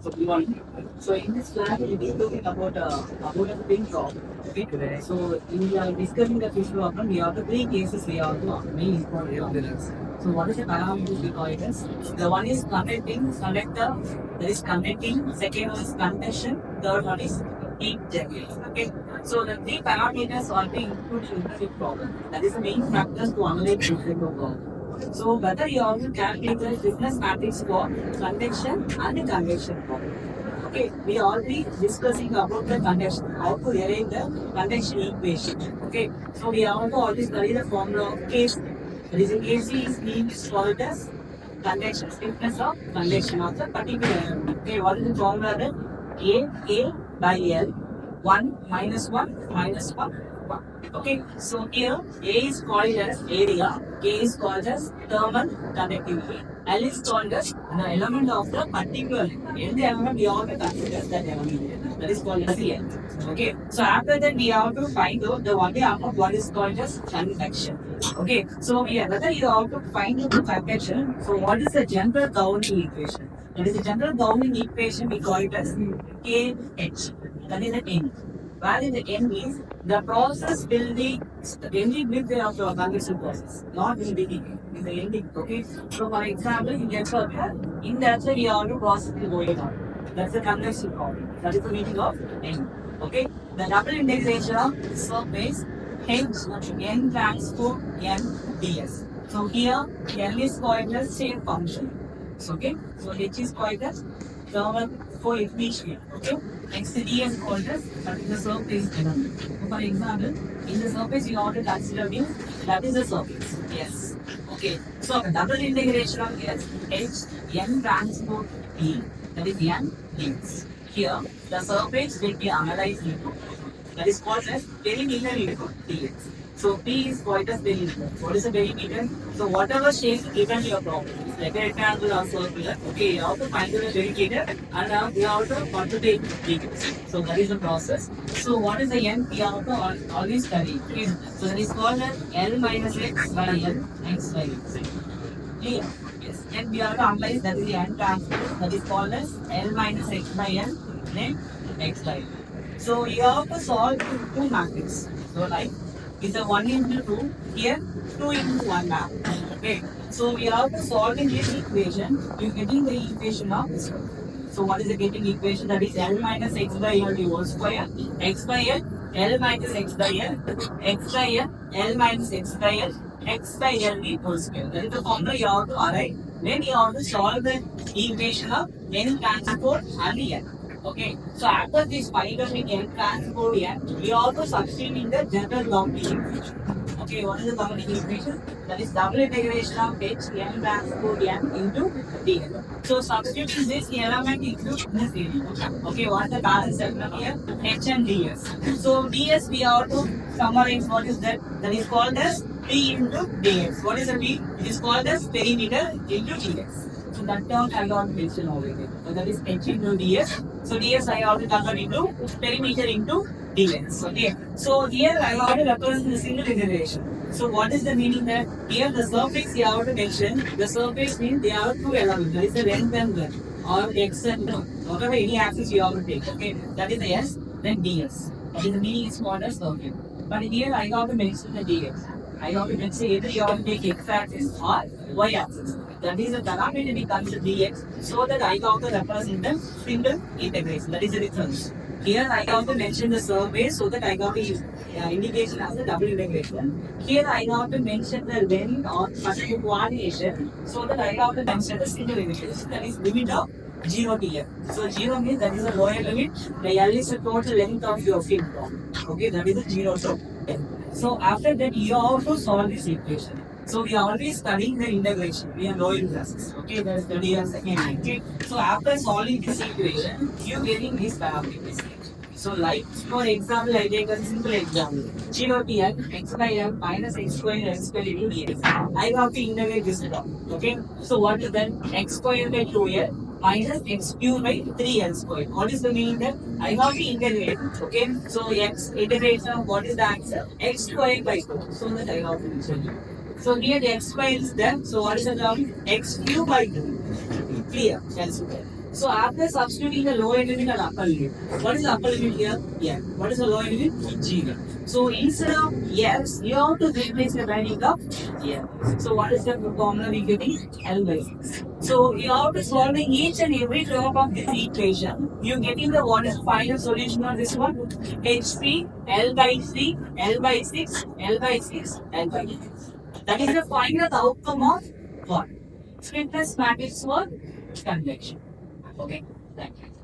So we want. So in this class, we will be talking about a fish problem. Okay. So in discussing the fish problem, we have the three cases we have to main important. So what is the parameters we call it as? The one is conducting, conductor, that is conducting. Second one is conduction. Third one is heat generation. Okay. So the three parameters are being included in the fish problem. That is the main factors to analyze the fish problem. So whether you have to calculate the stiffness matrix for convection and convection flow. Okay, we are already discussing about the convection, how to arrange the convection equation. Okay, so we have to already study the formula of KC. That is KC is mean is called as convection stiffness of convection of the particular element. Okay, what is the formula then? A by L 1 minus 1 minus 1 1. Okay, so here A is called as area, K is called as thermal conductivity, L is called as the element of the particular element. Any element we have to consider that element. That is called as the L. Okay, so after that we have to find out the one of what is called as convection. Okay, so we have whether you have to find out the convection. So what is the general governing equation? That is the general governing equation we call it as KH. That is the N. Where in the N means the process will be ending with the convection process, not in the beginning, in the ending. Okay. So for example, in that we have to process is going on. That's the convection problem. That is the meaning of N. Okay. The double integration of surface H N transport N ds. So here L is called as shape function. So, okay. So H is called as thermal coefficient. Okay. Next D is called as the surface element. So for example, in the surface you have to consider mu, that is the surface. Yes. Okay. So double integration of S H N transport D, that is N dx. Here the surface will be analyzed into, that is called as perimeter into dx. So P is called as perimeter. What is a perimeter? So whatever shape given your problem, like a rectangle or circular, okay, you have to find the perimeter and you have to quantitate degrees. So that is the process. So what is the n? We have to always study. Okay. So that is called as L minus x by L x by x. Clear? Yes. Then we have to analyze that is the n transpose, that is called as L minus x by L, then x by L. So you have to solve two matrices. So like it's a 1 into 2, here 2 into 1 map. Okay. So we have to solve in this equation, you're getting the equation of this one. So what is the getting equation? That is L minus x by L the whole square, x by L, L minus x by L, x by L, L minus x by L, x by L the whole square. That is the formula you have to arrive. Then you have to solve the equation of N transport and N. Okay, so after this finally N transport N, we also substitute in the general governing equation. Okay, what is the governing equation? That is double integration of H N transport N into dn. So substituting this element into this area. Okay, what the balance element here? H and ds. So ds we have to summarize what is that? That is called as P into dx. What is the P? It is called as perimeter into dx. So that term I got mentioned already. So that is H into ds. So ds I have to convert into perimeter into dx. Okay. So here I have to represent the single integration. So what is the meaning that here the surface you have to mention, the surface means they have two elements. There is a length and width or x and no. Whatever any axis you have to take. Okay. That is the S, then ds. That is the meaning is called as circle. But here I have to mention the dx. I have to mention either you have to take x axis or y axis. That is the parameter we consider dx so that I have to represent the single integration. That is the difference. Here I have to mention the surface so that I got to use indication as the double integration. Here I have to mention the length or particular coordination so that I have to mention the single integration, that is limit of 0 to L. So 0 means that is the lower limit. The L is the total length of your field. Okay, that is the 0 to L. So after that you have to solve this equation. So we are always studying the integration. We are lower classes. Okay, that's the year second. Okay. So after solving this equation, you getting these parameters. So like for example, I take a simple example. 0 to L, x by L minus x squared L squared into dx. I have to integrate this term. Okay. So what is that? X squared by 2L minus x cubed by 3L squared. What is the meaning that? I have to integrate. Okay. So x integration of what is the answer? X squared by 2. So that I have to mention. So here the x squared is there. So what is the term? X cubed by 2. Clear. That's okay. So after substituting the lower limit and upper limit, what is the upper limit here? Yeah. What is the lower limit? G. So instead of yes, you have to replace the value of yeah. So what is the formula we getting? L by 6. So you have to solve each and every term of this equation. You getting the what is the final solution on this one? HP L by 3, L by 6, L by 6, L by 6. That is the final outcome of what? Scriptless matrix for convection. Okay, thank you.